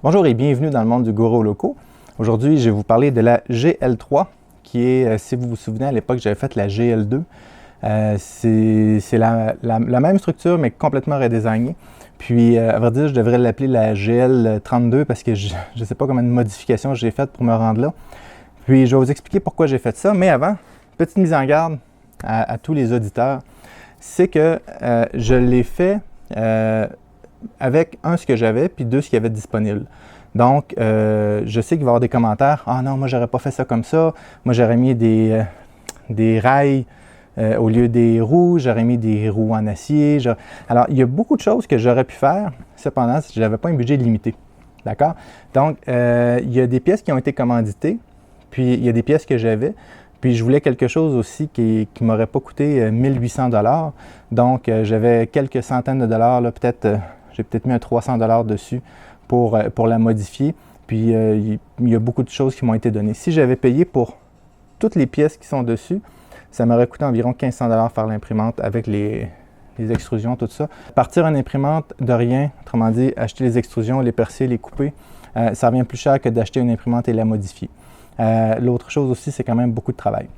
Bonjour et bienvenue dans le monde du Goro Loco. Aujourd'hui, je vais vous parler de la GL3 qui est, si vous vous souvenez, à l'époque, j'avais fait la GL2. C'est la même structure, mais complètement redesignée. Puis, à vrai dire, je devrais l'appeler la GL32 parce que je ne sais pas combien de modifications j'ai faites pour me rendre là. Puis, je vais vous expliquer pourquoi j'ai fait ça. Mais avant, petite mise en garde à tous les auditeurs, c'est que je l'ai fait avec ce que j'avais, puis deux, ce qu'il y avait disponible. Donc, je sais qu'il va y avoir des commentaires. « Ah non, moi, j'aurais pas fait ça comme ça. Moi, j'aurais mis des rails au lieu des roues. J'aurais mis des roues en acier. » Alors, il y a beaucoup de choses que j'aurais pu faire. Cependant, je n'avais pas un budget limité. D'accord? Donc, il y a des pièces qui ont été commanditées, puis il y a des pièces que j'avais. Puis, je voulais quelque chose aussi qui ne m'aurait pas coûté 1800 $. Donc, j'avais quelques centaines de dollars, là, j'ai peut-être mis un 300 $ dessus pour la modifier. Puis, il y a beaucoup de choses qui m'ont été données. Si j'avais payé pour toutes les pièces qui sont dessus, ça m'aurait coûté environ 1500 $ faire l'imprimante avec les extrusions, tout ça. Partir une imprimante de rien, autrement dit, acheter les extrusions, les percer, les couper, ça revient plus cher que d'acheter une imprimante et la modifier. L'autre chose aussi, c'est quand même beaucoup de travail.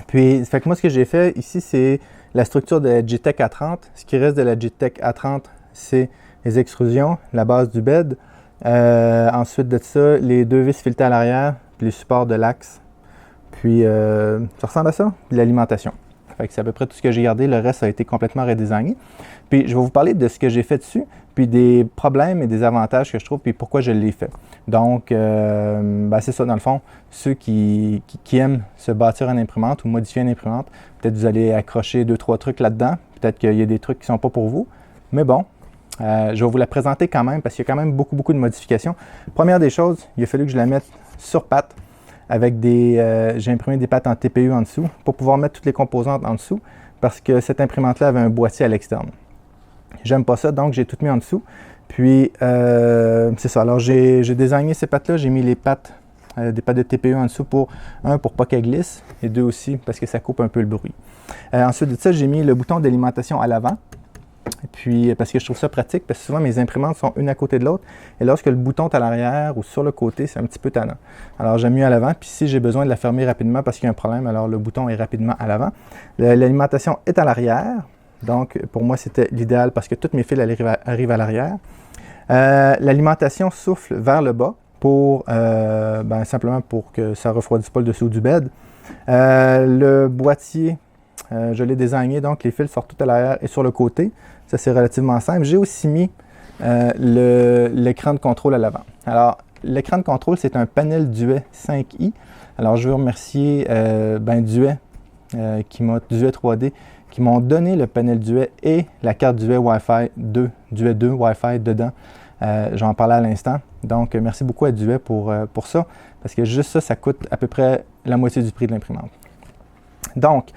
Puis, fait que moi, ce que j'ai fait ici, c'est la structure de la JTEC A30. Ce qui reste de la JTEC A30, c'est les extrusions, la base du bed. Ensuite de ça, les deux vis filetées à l'arrière, puis les supports de l'axe. Puis, ça ressemble à ça, puis l'alimentation. Fait que c'est à peu près tout ce que j'ai gardé. Le reste a été complètement redesigné. Puis, je vais vous parler de ce que j'ai fait dessus, puis des problèmes et des avantages que je trouve, puis pourquoi je l'ai fait. Donc, c'est ça, dans le fond, ceux qui aiment se bâtir une imprimante ou modifier une imprimante, peut-être vous allez accrocher 2-3 trucs là-dedans. Peut-être qu'il y a des trucs qui ne sont pas pour vous. Mais bon, je vais vous la présenter quand même parce qu'il y a quand même beaucoup de modifications. Première des choses, il a fallu que je la mette sur patte avec j'ai imprimé des pattes en TPU en dessous pour pouvoir mettre toutes les composantes en dessous parce que cette imprimante-là avait un boîtier à l'externe. J'aime pas ça, donc j'ai tout mis en dessous. Puis, c'est ça. Alors, j'ai désigné ces pattes-là. J'ai mis les pattes, des pattes de TPU en dessous pour pas qu'elles glissent, et deux aussi, parce que ça coupe un peu le bruit. Ensuite de ça, j'ai mis le bouton d'alimentation à l'avant. Puis, parce que je trouve ça pratique, parce que souvent, mes imprimantes sont une à côté de l'autre. Et lorsque le bouton est à l'arrière ou sur le côté, c'est un petit peu tannant. Alors, j'aime mieux à l'avant. Puis, si j'ai besoin de la fermer rapidement parce qu'il y a un problème, alors le bouton est rapidement à l'avant. L'alimentation est à l'arrière. Donc, pour moi, c'était l'idéal parce que tous mes fils arrivent à l'arrière. L'alimentation souffle vers le bas pour simplement pour que ça ne refroidisse pas le dessous du bed. Le boîtier, je l'ai désigné, donc les fils sortent tout à l'arrière et sur le côté. Ça, c'est relativement simple. J'ai aussi mis l'écran de contrôle à l'avant. Alors, l'écran de contrôle, c'est un panel Duet 5i. Alors, je veux remercier Duet, Duet 3D, qui m'ont donné le panel Duet et la carte Duet Wi-Fi 2, Duet 2 Wi-Fi dedans. J'en parlais à l'instant. Donc, merci beaucoup à Duet pour ça, parce que juste ça coûte à peu près la moitié du prix de l'imprimante. Donc,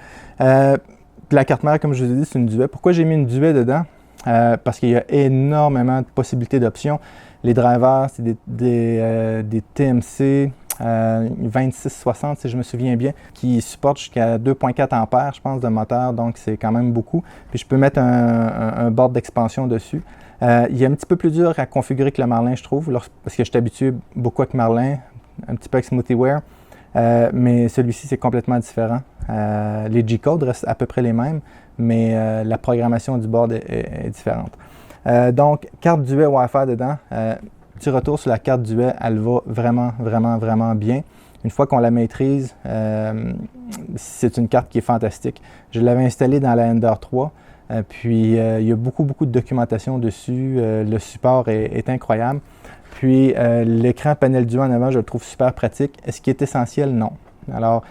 la carte mère, comme je vous ai dit, c'est une Duet. Pourquoi j'ai mis une Duet dedans? Parce qu'il y a énormément de possibilités d'options. Les drivers, c'est des TMC 2660, si je me souviens bien, qui supportent jusqu'à 2.4 ampères, je pense, de moteur. Donc, c'est quand même beaucoup. Puis, je peux mettre un board d'expansion dessus. Il est un petit peu plus dur à configurer que le Marlin, je trouve, parce que je suis habitué beaucoup avec Marlin, un petit peu avec SmoothieWare. Mais celui-ci, c'est complètement différent. Les G-codes restent à peu près les mêmes, mais la programmation du board est différente. Donc, carte Duet Wi-Fi dedans. Petit retour sur la carte Duet, elle va vraiment bien. Une fois qu'on la maîtrise, c'est une carte qui est fantastique. Je l'avais installée dans la Ender 3, puis il y a beaucoup de documentation dessus. Le support est incroyable. Puis l'écran panel Duet en avant, je le trouve super pratique. Est-ce qu'il est essentiel? Non. Alors,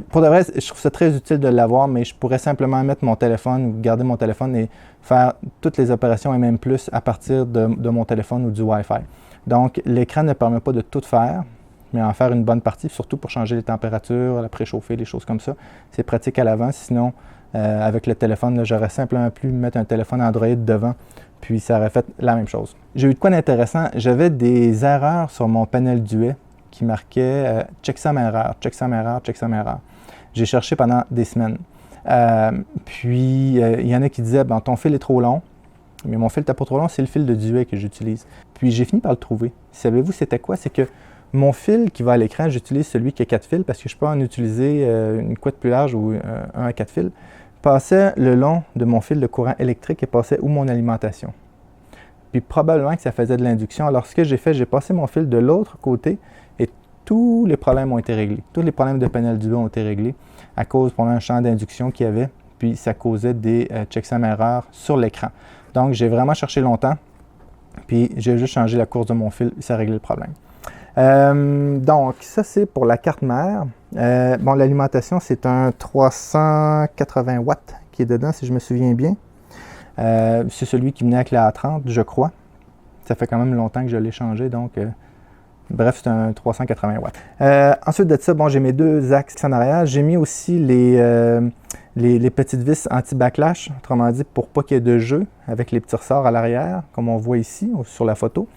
pour de vrai, je trouve ça très utile de l'avoir, mais je pourrais simplement mettre mon téléphone ou garder mon téléphone et faire toutes les opérations et même plus à partir de mon téléphone ou du Wi-Fi. Donc, l'écran ne permet pas de tout faire, mais en faire une bonne partie, surtout pour changer les températures, la préchauffer, les choses comme ça. C'est pratique à l'avant. Sinon, avec le téléphone, j'aurais simplement pu mettre un téléphone Android devant, puis ça aurait fait la même chose. J'ai eu de quoi d'intéressant. J'avais des erreurs sur mon panel Duet qui marquait checksum erreur, checksum erreur, checksum erreur. J'ai cherché pendant des semaines. Puis, il y en a qui disaient, ton fil est trop long, Mais mon fil n'était pas trop long, c'est le fil de duet que j'utilise. Puis j'ai fini par le trouver. Savez-vous c'était quoi? C'est que mon fil qui va à l'écran, j'utilise celui qui a 4 fils parce que je peux en utiliser une couette plus large ou un à 4 fils, passait le long de mon fil de courant électrique et passait où mon alimentation. Puis probablement que ça faisait de l'induction. Alors ce que j'ai fait, j'ai passé mon fil de l'autre côté et tous les problèmes ont été réglés. Tous les problèmes de panel duet ont été réglés à cause pour un champ d'induction qu'il y avait. Puis ça causait des checksum erreurs sur l'écran. Donc j'ai vraiment cherché longtemps. Puis j'ai juste changé la course de mon fil et ça a réglé le problème. Donc ça c'est pour la carte mère. Bon, l'alimentation c'est un 380 watts qui est dedans si je me souviens bien. C'est celui qui venait avec la A30 je crois. Ça fait quand même longtemps que je l'ai changé donc bref c'est un 380 watts. Ensuite de ça, bon, j'ai mes deux axes en arrière. J'ai mis aussi les petites vis anti-backlash, autrement dit pour pas qu'il y ait de jeu avec les petits ressorts à l'arrière comme on voit ici sur la photo.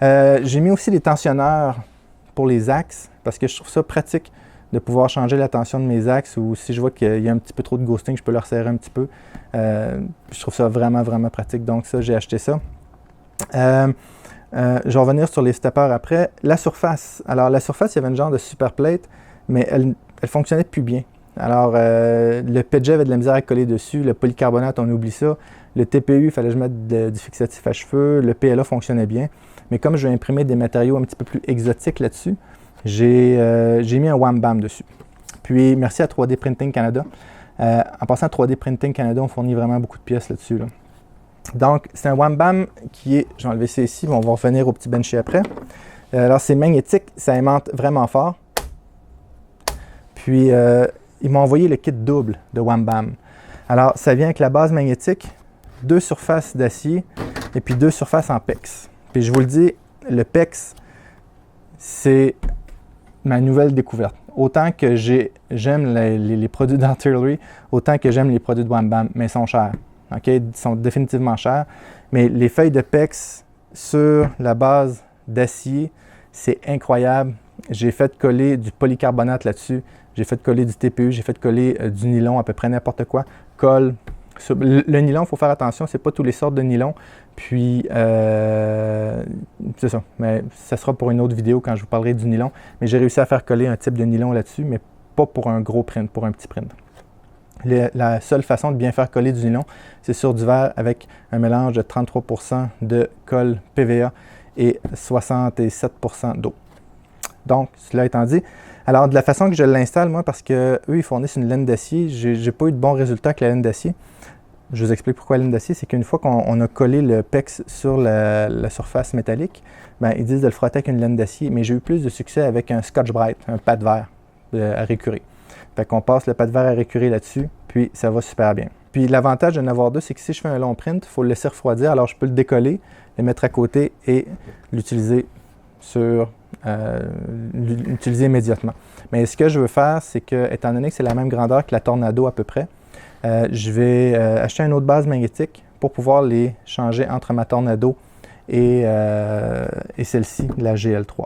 J'ai mis aussi les tensionneurs pour les axes parce que je trouve ça pratique de pouvoir changer la tension de mes axes ou si je vois qu'il y a un petit peu trop de ghosting, je peux le resserrer un petit peu. Je trouve ça vraiment, vraiment pratique. Donc ça, j'ai acheté ça. Je vais revenir sur les steppers après. La surface. Alors la surface, il y avait une genre de super plate, mais elle fonctionnait plus bien. Alors le PG avait de la misère à coller dessus. Le polycarbonate, on oublie ça. Le TPU, il fallait que je mette du fixatif à cheveux. Le PLA fonctionnait bien. Mais comme je vais imprimer des matériaux un petit peu plus exotiques là-dessus, j'ai mis un Wham Bam dessus. Puis, merci à 3D Printing Canada. En passant à 3D Printing Canada, on fournit vraiment beaucoup de pièces là-dessus. Là. Donc, c'est un Wham Bam qui est, je vais enlever ça ici, on va revenir au petit benchy après. Alors, c'est magnétique, ça aimante vraiment fort. Puis, ils m'ont envoyé le kit double de Wham Bam. Alors, ça vient avec la base magnétique, 2 surfaces d'acier et puis 2 surfaces en PEX. Puis je vous le dis, le PEX, c'est ma nouvelle découverte. Autant que j'aime les produits d'Artillery, autant que j'aime les produits de Wham Bam, mais ils sont chers. Okay? Ils sont définitivement chers. Mais les feuilles de PEX sur la base d'acier, c'est incroyable. J'ai fait coller du polycarbonate là-dessus, j'ai fait coller du TPU, j'ai fait coller du nylon, à peu près n'importe quoi. Colle. Le nylon, il faut faire attention, c'est pas toutes les sortes de nylon. Puis, c'est ça. Mais ça sera pour une autre vidéo quand je vous parlerai du nylon. Mais j'ai réussi à faire coller un type de nylon là-dessus, mais pas pour un gros print, pour un petit print. La seule façon de bien faire coller du nylon, c'est sur du verre avec un mélange de 33% de colle PVA et 67% d'eau. Donc, cela étant dit, alors de la façon que je l'installe, moi, parce qu'eux, ils fournissent une laine d'acier, j'ai pas eu de bons résultats avec la laine d'acier. Je vous explique pourquoi la laine d'acier, c'est qu'une fois qu'on a collé le PEX sur la surface métallique, ben, ils disent de le frotter avec une laine d'acier, mais j'ai eu plus de succès avec un Scotch-Brite, un pad verre à récurer. Fait qu'on passe le pad verre à récurer là-dessus, puis ça va super bien. Puis l'avantage d'en avoir deux, c'est que si je fais un long print, il faut le laisser refroidir, alors je peux le décoller, le mettre à côté et l'utiliser l'utiliser immédiatement. Mais ce que je veux faire, c'est que, étant donné que c'est la même grandeur que la Tornado à peu près, je vais acheter une autre base magnétique pour pouvoir les changer entre ma Tornado et celle-ci, la GL3.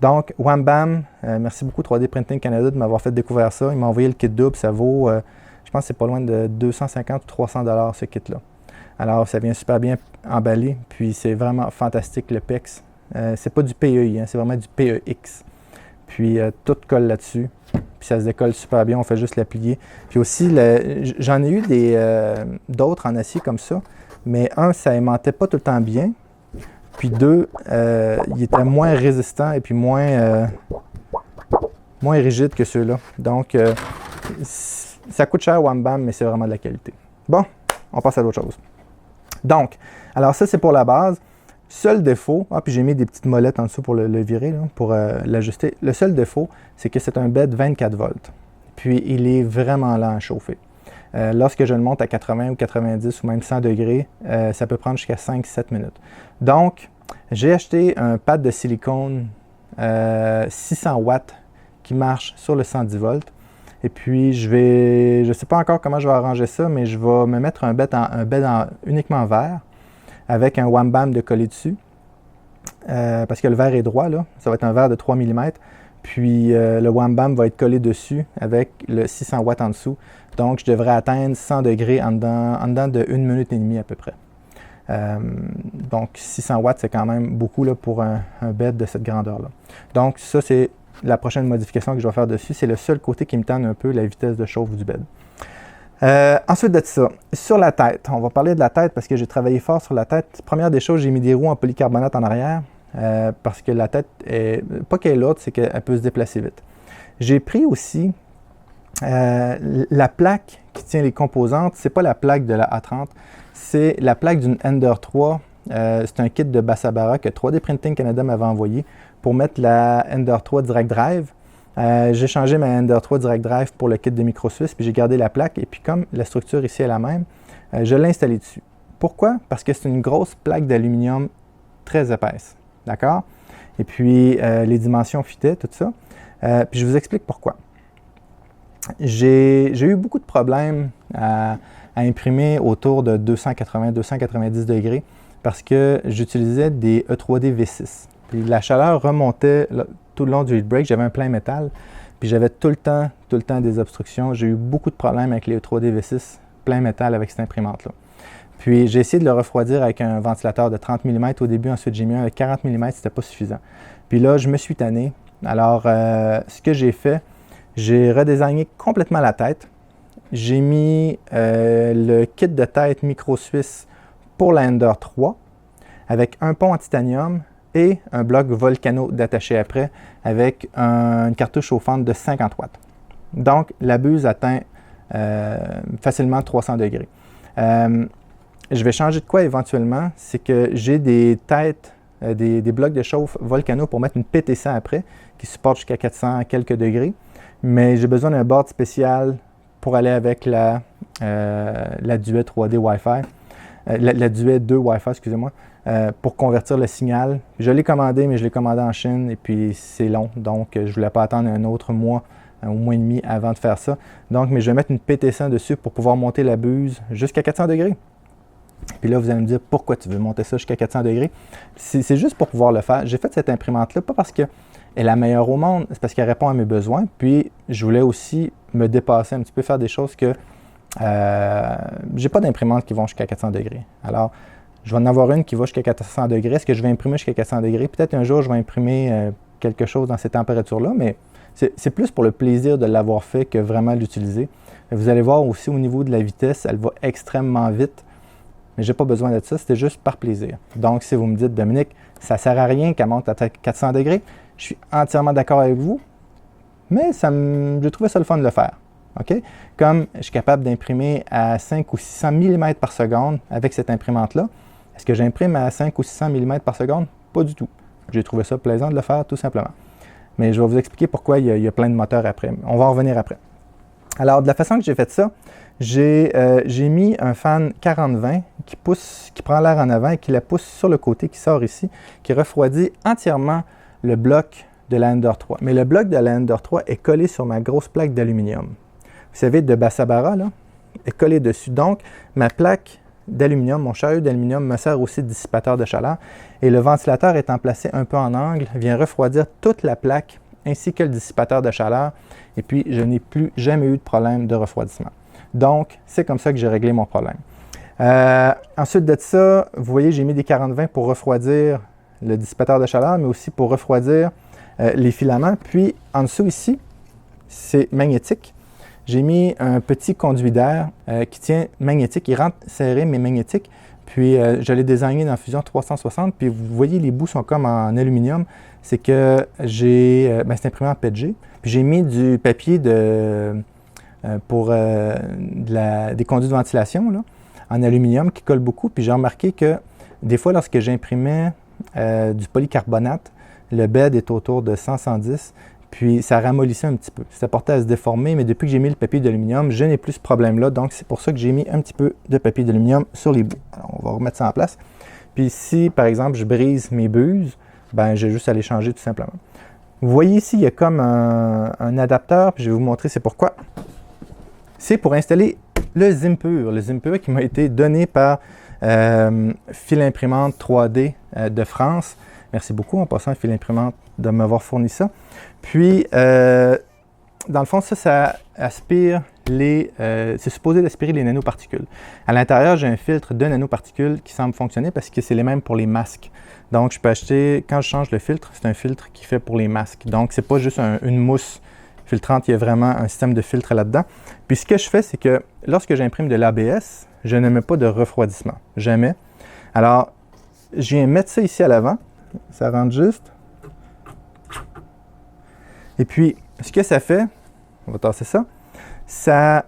Donc, Wham Bam, merci beaucoup 3D Printing Canada de m'avoir fait découvrir ça. Il m'a envoyé le kit double, ça vaut, je pense que c'est pas loin de 250 ou 300 $ ce kit-là. Alors, ça vient super bien emballé, puis c'est vraiment fantastique le PEX. C'est pas du PEI, hein, c'est vraiment du PEX. Puis tout colle là-dessus, puis ça se décolle super bien, on fait juste la plier. Puis aussi, j'en ai eu d'autres en acier comme ça, mais un, ça aimantait pas tout le temps bien. Puis deux, il était moins résistant et puis moins rigide que ceux-là. Donc, ça coûte cher Wham Bam, mais c'est vraiment de la qualité. Bon, on passe à d'autres choses. Donc, alors ça, c'est pour la base. Seul défaut, puis j'ai mis des petites molettes en dessous pour le virer, là, pour l'ajuster. Le seul défaut, c'est que c'est un bed 24 volts. Puis, il est vraiment lent à chauffer. Lorsque je le monte à 80 ou 90 ou même 100 degrés, ça peut prendre jusqu'à 5-7 minutes. Donc, j'ai acheté un pad de silicone 600 watts qui marche sur le 110 volts. Et puis, je ne sais pas encore comment je vais arranger ça, mais je vais me mettre un bed uniquement vert avec un Wham Bam de coller dessus. Parce que le verre est droit, là. Ça va être un verre de 3 mm. Puis, le Wham Bam va être collé dessus avec le 600 watts en dessous. Donc, je devrais atteindre 100 degrés en dedans de 1 minute et demie à peu près. Donc 600 watts, c'est quand même beaucoup là, pour un bed de cette grandeur-là. Donc ça, c'est la prochaine modification que je vais faire dessus. C'est le seul côté qui me tente un peu la vitesse de chauffe du bed. Ensuite de ça, sur la tête, on va parler de la tête parce que j'ai travaillé fort sur la tête. Première des choses, j'ai mis des roues en polycarbonate en arrière parce que la tête, pas qu'elle est lourde, c'est qu'elle peut se déplacer vite. J'ai pris aussi la plaque qui tient les composantes. C'est pas la plaque de la A30, c'est la plaque d'une Ender 3. C'est un kit de Bassabara que 3D Printing Canada m'avait envoyé pour mettre la Ender 3 Direct Drive. J'ai changé ma Ender 3 Direct Drive pour le kit de Microsuisse, puis j'ai gardé la plaque. Et puis comme la structure ici est la même, je l'ai installée dessus. Pourquoi? Parce que c'est une grosse plaque d'aluminium très épaisse. D'accord? Et puis les dimensions fitaient, tout ça. Puis je vous explique pourquoi. J'ai eu beaucoup de problèmes à imprimer autour de 280-290 degrés parce que j'utilisais des E3D V6. Puis la chaleur remontait tout le long du heat break. J'avais un plein métal, puis j'avais tout le temps des obstructions. J'ai eu beaucoup de problèmes avec les E3D V6 plein métal avec cette imprimante-là. Puis j'ai essayé de le refroidir avec un ventilateur de 30 mm au début, ensuite j'ai mis un avec 40 mm, c'était pas suffisant. Puis là, je me suis tanné. Alors, ce que j'ai fait, j'ai redesigné complètement la tête. J'ai mis le kit de tête Microsuisse pour la Ender 3 avec un pont en titanium et un bloc Volcano d'attaché après avec une cartouche chauffante de 50 watts. Donc, la buse atteint facilement 300 degrés. Je vais changer de quoi éventuellement, c'est que j'ai des têtes, des blocs de chauffe Volcano pour mettre une PT100 après qui supporte jusqu'à 400 quelques degrés. Mais j'ai besoin d'un board spécial pour aller avec la Duet 3D Wi-Fi, la Duet 2 Wi-Fi, excusez-moi, pour convertir le signal. Je l'ai commandé, mais je l'ai commandé en Chine et puis c'est long. Donc, je ne voulais pas attendre un autre mois, un mois et demi avant de faire ça. Donc, mais je vais mettre une PT100 dessus pour pouvoir monter la buse jusqu'à 400 degrés. Puis là, vous allez me dire, pourquoi tu veux monter ça jusqu'à 400 degrés? C'est juste pour pouvoir le faire. J'ai fait cette imprimante-là, pas parce qu'elle est la meilleure au monde, c'est parce qu'elle répond à mes besoins. Puis, je voulais aussi me dépasser un petit peu, faire des choses que j'ai pas d'imprimantes qui vont jusqu'à 400 degrés. Alors, je vais en avoir une qui va jusqu'à 400 degrés. Est-ce que je vais imprimer jusqu'à 400 degrés? Peut-être un jour, je vais imprimer quelque chose dans ces températures-là, mais c'est plus pour le plaisir de l'avoir fait que vraiment l'utiliser. Vous allez voir aussi au niveau de la vitesse, elle va extrêmement vite. Mais je n'ai pas besoin de ça, c'était juste par plaisir. Donc, si vous me dites, Dominique, ça ne sert à rien qu'elle monte à 400 degrés, je suis entièrement d'accord avec vous, mais j'ai trouvé ça le fun de le faire. OK? Comme je suis capable d'imprimer à 5 ou 600 mm par seconde avec cette imprimante-là, est-ce que j'imprime à 5 ou 600 mm par seconde? Pas du tout. J'ai trouvé ça plaisant de le faire, tout simplement. Mais je vais vous expliquer pourquoi il y a plein de moteurs après. On va en revenir après. Alors, de la façon que j'ai fait ça, j'ai mis un fan 40-20 qui prend l'air en avant et qui la pousse sur le côté, qui sort ici, qui refroidit entièrement le bloc de la Ender 3. Mais le bloc de la Ender 3 est collé sur ma grosse plaque d'aluminium. Vous savez, de Bassabara, là, est collé dessus. Donc, ma plaque d'aluminium, mon chariot d'aluminium me sert aussi de dissipateur de chaleur. Et le ventilateur étant placé un peu en angle, vient refroidir toute la plaque ainsi que le dissipateur de chaleur. Et puis, je n'ai plus jamais eu de problème de refroidissement. Donc, c'est comme ça que j'ai réglé mon problème. Ensuite de ça, vous voyez, j'ai mis des 40-20 pour refroidir le dissipateur de chaleur, mais aussi pour refroidir les filaments. Puis, en dessous ici, c'est magnétique. J'ai mis un petit conduit d'air qui tient magnétique. Il rentre serré, mais magnétique. Puis, je l'ai désigné dans Fusion 360. Puis, vous voyez, les bouts sont comme en aluminium. C'est que c'est imprimé en PETG. Puis, j'ai mis du papier pour des conduits de ventilation là, en aluminium qui colle beaucoup. Puis, j'ai remarqué que des fois, lorsque j'imprimais du polycarbonate, le bed est autour de 100-110. Puis, ça ramollissait un petit peu. Ça portait à se déformer, mais depuis que j'ai mis le papier d'aluminium, je n'ai plus ce problème-là. Donc, c'est pour ça que j'ai mis un petit peu de papier d'aluminium sur les bouts. Alors, on va remettre ça en place. Puis, si, par exemple, je brise mes buses, ben, j'ai juste à les changer tout simplement. Vous voyez ici, il y a comme un adapteur, puis je vais vous montrer c'est pourquoi. C'est pour installer le Zimpur qui m'a été donné par Fil Imprimante 3D de France. Merci beaucoup en passant à Fil Imprimante de m'avoir fourni ça. Puis, dans le fond, ça aspire c'est supposé d'aspirer les nanoparticules. À l'intérieur, j'ai un filtre de nanoparticules qui semble fonctionner parce que c'est les mêmes pour les masques. Donc, je peux acheter, quand je change le filtre, c'est un filtre qui fait pour les masques. Donc, c'est pas juste une mousse filtrante, il y a vraiment un système de filtre là-dedans. Puis, ce que je fais, c'est que lorsque j'imprime de l'ABS, je ne mets pas de refroidissement. Jamais. Alors, je viens mettre ça ici à l'avant. Ça rentre juste. Et puis, ce que ça fait, on va tasser ça, ça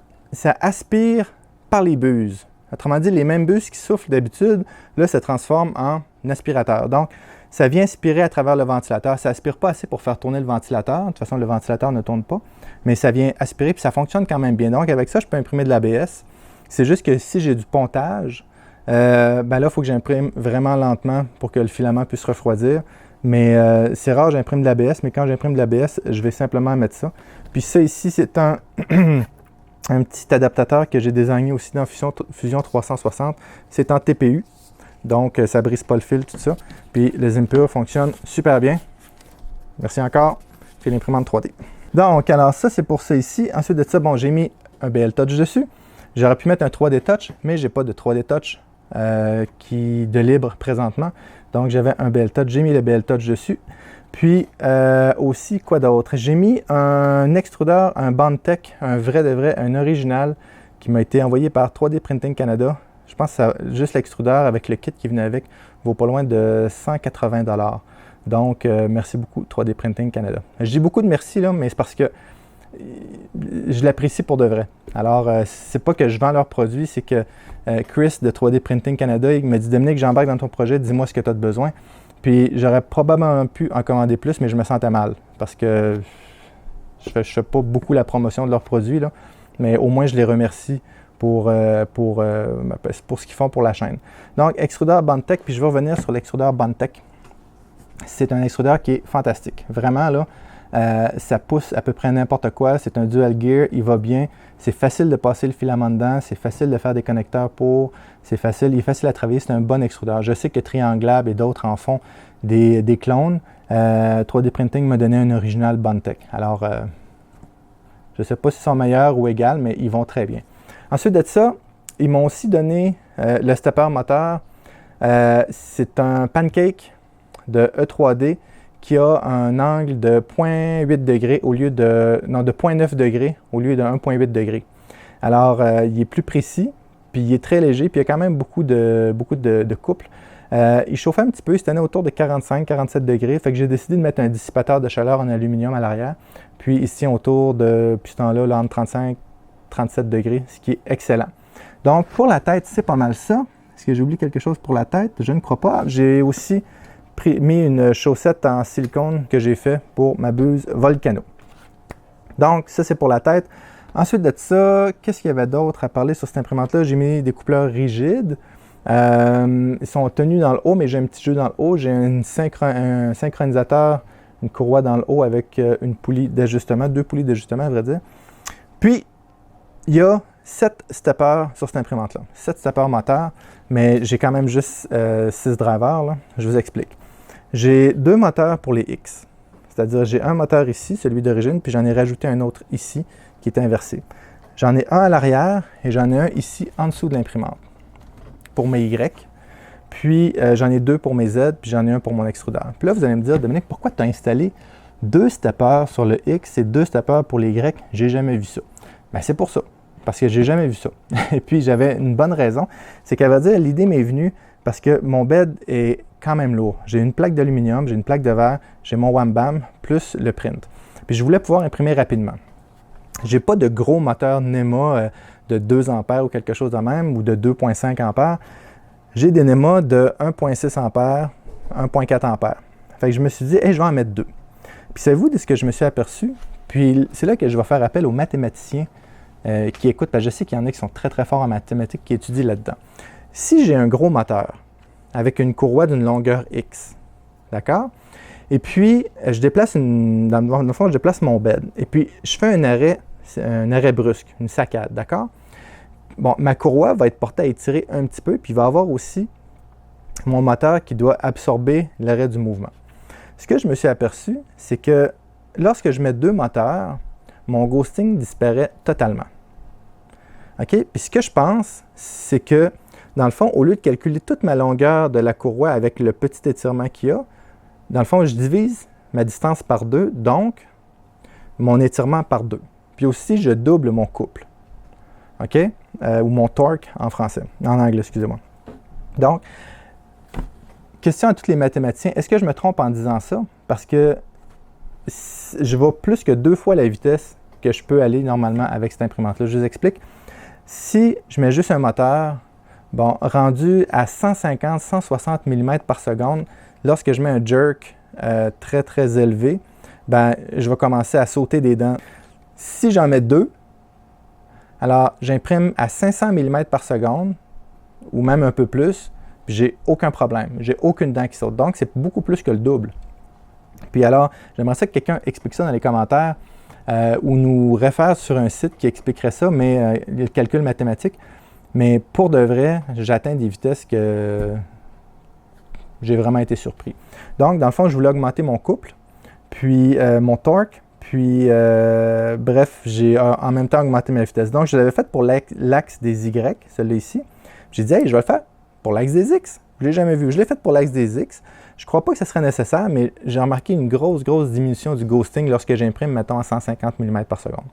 aspire par les buses. Autrement dit, les mêmes buses qui soufflent d'habitude, là, se transforment en aspirateur. Donc, ça vient aspirer à travers le ventilateur. Ça n'aspire pas assez pour faire tourner le ventilateur. De toute façon, le ventilateur ne tourne pas. Mais ça vient aspirer, puis ça fonctionne quand même bien. Donc, avec ça, je peux imprimer de l'ABS. C'est juste que si j'ai du pontage, là, il faut que j'imprime vraiment lentement pour que le filament puisse refroidir. Mais c'est rare, j'imprime de l'ABS, mais quand j'imprime de l'ABS, je vais simplement mettre ça. Puis ça ici, c'est un petit adaptateur que j'ai désigné aussi dans Fusion 360. C'est en TPU, donc ça ne brise pas le fil, tout ça. Puis les impures fonctionnent super bien. Merci encore, c'est l'imprimante 3D. Donc, alors ça, c'est pour ça ici. Ensuite de ça, bon, j'ai mis un BL Touch dessus. J'aurais pu mettre un 3D Touch, mais je n'ai pas de 3D Touch de libre présentement. Donc, j'avais un BL Touch, j'ai mis le BL Touch dessus. Puis, aussi, quoi d'autre? J'ai mis un extrudeur, un Bondtech, un vrai de vrai, un original, qui m'a été envoyé par 3D Printing Canada. Je pense que juste l'extrudeur avec le kit qui venait avec vaut pas loin de 180 $. Donc, merci beaucoup 3D Printing Canada. Je dis beaucoup de merci, là, mais c'est parce que je l'apprécie pour de vrai. Alors, c'est pas que je vends leurs produits, c'est que Chris de 3D Printing Canada, il me dit « Dominique, j'embarque dans ton projet, dis-moi ce que tu as de besoin. » Puis, j'aurais probablement pu en commander plus, mais je me sentais mal parce que je ne fais pas beaucoup la promotion de leurs produits, là, mais au moins, je les remercie pour ce qu'ils font pour la chaîne. Donc, extrudeur Bondtech, puis je vais revenir sur l'extrudeur Bondtech. C'est un extrudeur qui est fantastique. Vraiment, là, ça pousse à peu près n'importe quoi. C'est un dual gear, il va bien. C'est facile de passer le filament dedans. C'est facile de faire des connecteurs pour. C'est facile, il est facile à travailler. C'est un bon extrudeur. Je sais que Trianglab et d'autres en font des clones. 3D Printing m'a donné un original Bondtech. Alors, je ne sais pas s'ils sont meilleurs ou égaux, mais ils vont très bien. Ensuite de ça, ils m'ont aussi donné le stepper moteur. C'est un pancake de E3D qui a un angle de 0,8 degrés au lieu de 0,9 degrés au lieu de 1,8 degrés. Alors, il est plus précis, puis il est très léger, puis il y a quand même beaucoup de couple. Il chauffait un petit peu, il se tenait autour de 45-47 degrés, fait que j'ai décidé de mettre un dissipateur de chaleur en aluminium à l'arrière, puis ici autour de, puis ce temps-là, là, entre 35-37 degrés, ce qui est excellent. Donc, pour la tête, c'est pas mal ça. Est-ce que j'ai oublié quelque chose pour la tête? Je ne crois pas. J'ai aussi mis une chaussette en silicone que j'ai fait pour ma buse Volcano. Donc, ça, c'est pour la tête. Ensuite de ça, qu'est-ce qu'il y avait d'autre à parler sur cette imprimante-là? J'ai mis des coupleurs rigides. Ils sont tenus dans le haut, mais j'ai un petit jeu dans le haut. J'ai un synchronisateur, une courroie dans le haut avec une poulie d'ajustement, 2 poulies d'ajustement, à vrai dire. Puis, il y a 7 steppers sur cette imprimante-là. 7 steppers moteurs, mais j'ai quand même juste 6 drivers, là. Je vous explique. J'ai 2 moteurs pour les X. C'est-à-dire, j'ai un moteur ici, celui d'origine, puis j'en ai rajouté un autre ici, qui est inversé. J'en ai un à l'arrière et j'en ai un ici, en dessous de l'imprimante, pour mes Y. Puis, j'en ai 2 pour mes Z, puis j'en ai un pour mon extrudeur. Puis là, vous allez me dire, Dominique, pourquoi tu as installé 2 steppers sur le X et 2 steppers pour les Y? J'ai jamais vu ça. Bien, c'est pour ça. Parce que j'ai jamais vu ça. Et puis, j'avais une bonne raison. C'est qu'à vrai dire, l'idée m'est venue parce que mon bed est quand même lourd. J'ai une plaque d'aluminium, j'ai une plaque de verre, j'ai mon Wham Bam, plus le print. Puis, je voulais pouvoir imprimer rapidement. J'ai pas de gros moteur NEMA de 2 ampères ou quelque chose de même, ou de 2,5 ampères. J'ai des NEMA de 1,6 ampères, 1,4 ampères. Fait que je me suis dit, hey, je vais en mettre 2. Puis, savez-vous de ce que je me suis aperçu? Puis, c'est là que je vais faire appel aux mathématiciens qui écoutent, parce que je sais qu'il y en a qui sont très très forts en mathématiques, qui étudient là-dedans. Si j'ai un gros moteur avec une courroie d'une longueur X, d'accord? Et puis, je déplace dans le fond, je déplace mon bed. Et puis, je fais un arrêt brusque, une saccade, d'accord? Bon, ma courroie va être portée à étirer un petit peu, puis il va y avoir aussi mon moteur qui doit absorber l'arrêt du mouvement. Ce que je me suis aperçu, c'est que lorsque je mets 2 moteurs, mon ghosting disparaît totalement. OK? Puis ce que je pense, c'est que, dans le fond, au lieu de calculer toute ma longueur de la courroie avec le petit étirement qu'il y a, dans le fond, je divise ma distance par 2, donc mon étirement par 2. Puis aussi, je double mon couple. OK? Ou mon torque en français, en anglais, excusez-moi. Donc, question à tous les mathématiciens, est-ce que je me trompe en disant ça? Parce que je vais plus que 2 fois la vitesse que je peux aller normalement avec cette imprimante-là. Je vous explique. Si je mets juste un moteur, bon, rendu à 150-160 mm par seconde, lorsque je mets un jerk très, très élevé, ben, je vais commencer à sauter des dents. Si j'en mets 2, alors j'imprime à 500 mm par seconde, ou même un peu plus, puis j'ai aucun problème. J'ai aucune dent qui saute. Donc, c'est beaucoup plus que le double. Puis alors, j'aimerais ça que quelqu'un explique ça dans les commentaires ou nous réfère sur un site qui expliquerait ça, mais le calcul mathématique. Mais pour de vrai, j'atteins des vitesses que j'ai vraiment été surpris. Donc, dans le fond, je voulais augmenter mon couple, puis mon torque, puis bref, j'ai en même temps augmenté ma vitesse. Donc, je l'avais fait pour l'axe des Y, celui-là ici. J'ai dit, hey, je vais le faire pour l'axe des X. Je ne l'ai jamais vu. Je l'ai fait pour l'axe des X. Je ne crois pas que ce serait nécessaire, mais j'ai remarqué une grosse diminution du ghosting lorsque j'imprime, mettons, à 150 mm par seconde.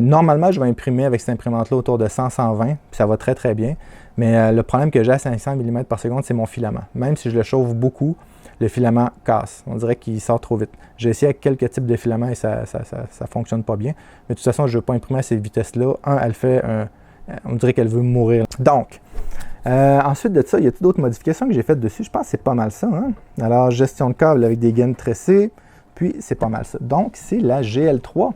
Normalement, je vais imprimer avec cette imprimante-là autour de 100-120, puis ça va très, très bien. Mais le problème que j'ai à 500 mm par seconde, c'est mon filament. Même si je le chauffe beaucoup, le filament casse. On dirait qu'il sort trop vite. J'ai essayé avec quelques types de filaments et ça ne fonctionne pas bien. Mais de toute façon, je ne veux pas imprimer à cette vitesse-là. Elle fait on dirait qu'elle veut mourir. Donc, ensuite de ça, il y a d'autres modifications que j'ai faites dessus. Je pense que c'est pas mal ça. Hein? Alors, gestion de câble avec des gaines tressées, puis c'est pas mal ça. Donc, c'est la GL3.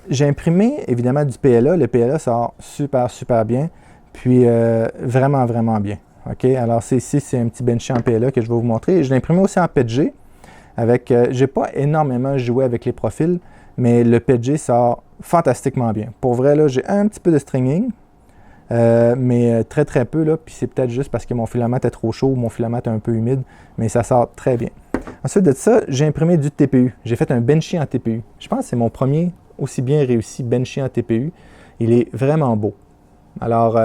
J'ai imprimé, évidemment, du PLA. Le PLA sort super bien, puis vraiment bien. OK? Alors, ici, c'est un petit benchy en PLA que je vais vous montrer. Je l'ai imprimé aussi en PETG. J'ai pas énormément joué avec les profils, mais le PETG sort fantastiquement bien. Pour vrai, là, j'ai un petit peu de stringing, mais très peu, là, puis c'est peut-être juste parce que mon filament est trop chaud, mon filament est un peu humide, mais ça sort très bien. Ensuite de ça, j'ai imprimé du TPU. J'ai fait un benchy en TPU. Je pense que c'est mon premier aussi bien réussi benchy en TPU. Il est vraiment beau. Alors,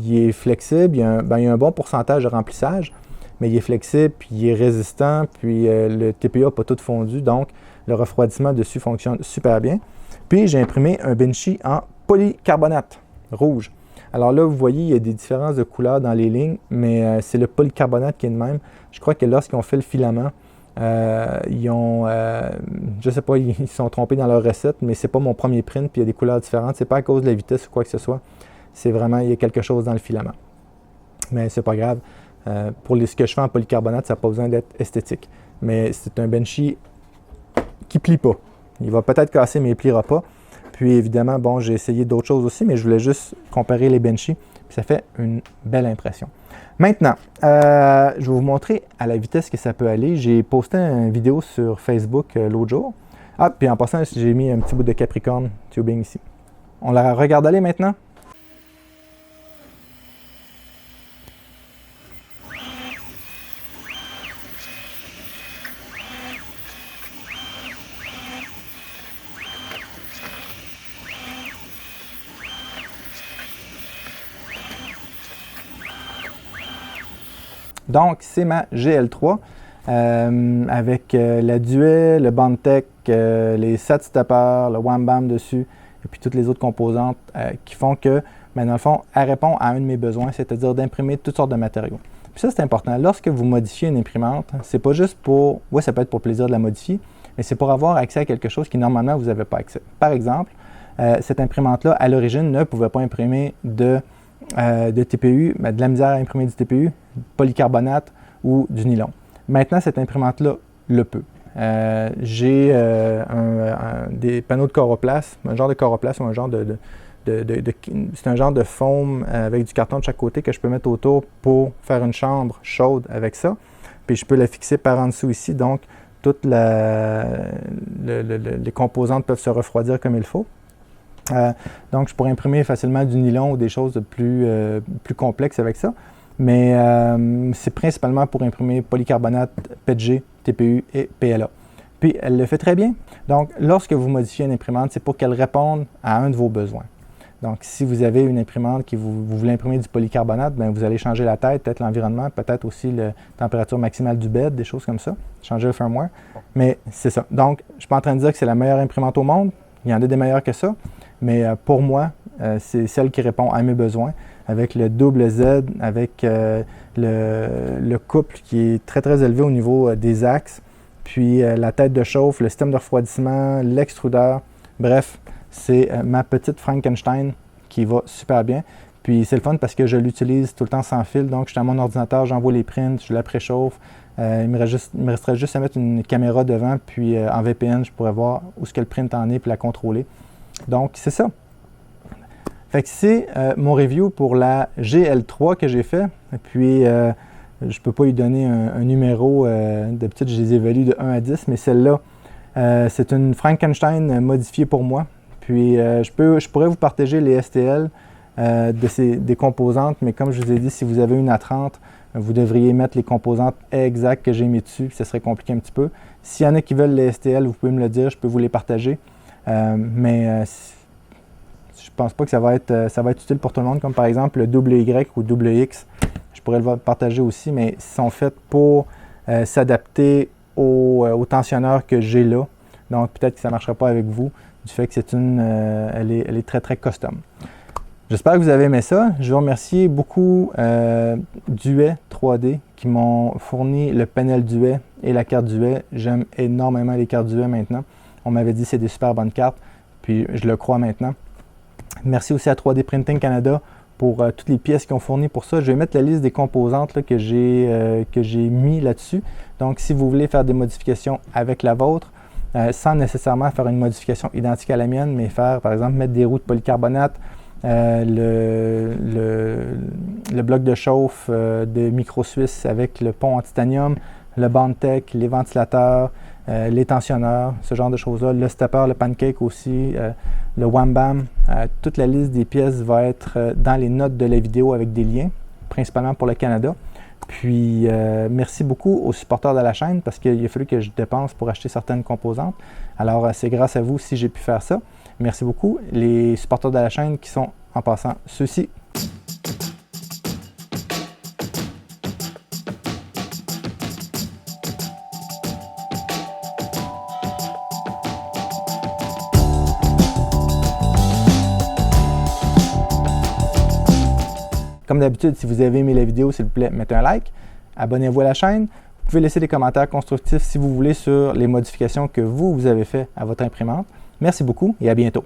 il est flexible, il y a un bon pourcentage de remplissage, mais il est flexible, puis il est résistant, puis le TPU n'a pas tout fondu, donc le refroidissement dessus fonctionne super bien. Puis j'ai imprimé un benchy en polycarbonate rouge. Alors là, vous voyez, il y a des différences de couleurs dans les lignes, mais c'est le polycarbonate qui est le même. Je crois que lorsqu'ils ont fait le filament, ils ont, je sais pas, ils se sont trompés dans leur recette, mais c'est pas mon premier print, puis il y a des couleurs différentes. C'est pas à cause de la vitesse ou quoi que ce soit. C'est vraiment, il y a quelque chose dans le filament. Mais c'est pas grave. Pour ce que je fais en polycarbonate, ça n'a pas besoin d'être esthétique. Mais c'est un benchy qui plie pas. Il va peut-être casser, mais il ne pliera pas. Puis évidemment, bon, j'ai essayé d'autres choses aussi, mais je voulais juste comparer les benchy. Puis ça fait une belle impression. Maintenant, je vais vous montrer à la vitesse que ça peut aller. J'ai posté une vidéo sur Facebook l'autre jour. Ah, puis en passant, j'ai mis un petit bout de Capricorn tubing ici. On la regarde aller maintenant? Donc, c'est ma GL3 avec la Duet, le Bondtech, les sat stoppers, le Wham Bam dessus et puis toutes les autres composantes qui font que, dans le fond, elle répond à un de mes besoins, c'est-à-dire d'imprimer toutes sortes de matériaux. Puis ça, c'est important. Lorsque vous modifiez une imprimante, c'est pas juste pour, oui, ça peut être pour le plaisir de la modifier, mais c'est pour avoir accès à quelque chose qui, normalement, vous n'avez pas accès. Par exemple, cette imprimante-là, à l'origine, ne pouvait pas imprimer de TPU, de la misère à imprimer du TPU, polycarbonate ou du nylon. Maintenant, cette imprimante-là le peut. J'ai des panneaux de coroplast, un genre de coroplast ou un genre c'est un genre de foam avec du carton de chaque côté que je peux mettre autour pour faire une chambre chaude avec ça. Puis je peux la fixer par en dessous ici, donc toutes les composantes peuvent se refroidir comme il faut. Donc, je pourrais imprimer facilement du nylon ou des choses de plus complexes avec ça. Mais c'est principalement pour imprimer polycarbonate, PETG, TPU et PLA. Puis, elle le fait très bien. Donc, lorsque vous modifiez une imprimante, c'est pour qu'elle réponde à un de vos besoins. Donc, si vous avez une imprimante vous voulez imprimer du polycarbonate, bien, vous allez changer la tête, peut-être l'environnement, peut-être aussi la température maximale du bed, des choses comme ça. Changer le firmware. Mais c'est ça. Donc, je ne suis pas en train de dire que c'est la meilleure imprimante au monde. Il y en a des meilleures que ça. Mais pour moi, c'est celle qui répond à mes besoins. Avec le double Z, avec le couple qui est très, très élevé au niveau des axes. Puis la tête de chauffe, le système de refroidissement, l'extrudeur. Bref, c'est ma petite Frankenstein qui va super bien. Puis c'est le fun parce que je l'utilise tout le temps sans fil. Donc, je suis à mon ordinateur, j'envoie les prints, je la préchauffe. Il me resterait juste à mettre une caméra devant, puis en VPN, je pourrais voir où est-ce que le print en est, puis la contrôler. Donc, c'est ça. Fait que c'est mon review pour la GL3 que j'ai fait. Et puis, je ne peux pas lui donner un numéro. D'habitude, je les évalue de 1 à 10, mais celle-là, c'est une Frankenstein modifiée pour moi. Puis, je pourrais vous partager les STL des composantes, mais comme je vous ai dit, si vous avez une A30, vous devriez mettre les composantes exactes que j'ai mis dessus, puis ça serait compliqué un petit peu. S'il y en a qui veulent les STL, vous pouvez me le dire, je peux vous les partager. Mais je pense pas que ça va être utile pour tout le monde, comme par exemple le WY ou WX. Je pourrais le partager aussi, mais ils sont faits pour s'adapter au tensionneur que j'ai là. Donc peut-être que ça ne marchera pas avec vous, du fait que elle est très très custom. J'espère que vous avez aimé ça. Je veux remercier beaucoup Duet 3D qui m'ont fourni le panel Duet et la carte Duet. J'aime énormément les cartes Duet maintenant. On m'avait dit que c'est des super bonnes cartes, puis je le crois maintenant. Merci aussi à 3D Printing Canada pour toutes les pièces qu'ils ont fournies pour ça. Je vais mettre la liste des composantes là, que j'ai mis là-dessus. Donc, si vous voulez faire des modifications avec la vôtre, sans nécessairement faire une modification identique à la mienne, mais faire, par exemple, mettre des roues de polycarbonate, le bloc de chauffe de Micro Suisse avec le pont en titanium, le Bondtech, les ventilateurs, les tensionneurs, ce genre de choses-là, le stepper, le pancake aussi, le Wham Bam. Toute la liste des pièces va être dans les notes de la vidéo avec des liens, principalement pour le Canada. Puis, merci beaucoup aux supporters de la chaîne parce qu'il a fallu que je dépense pour acheter certaines composantes. Alors, c'est grâce à vous si j'ai pu faire ça. Merci beaucoup. Les supporters de la chaîne qui sont, en passant, ceux-ci. Comme d'habitude, si vous avez aimé la vidéo, s'il vous plaît, mettez un like, abonnez-vous à la chaîne. Vous pouvez laisser des commentaires constructifs si vous voulez sur les modifications que vous avez faites à votre imprimante. Merci beaucoup et à bientôt.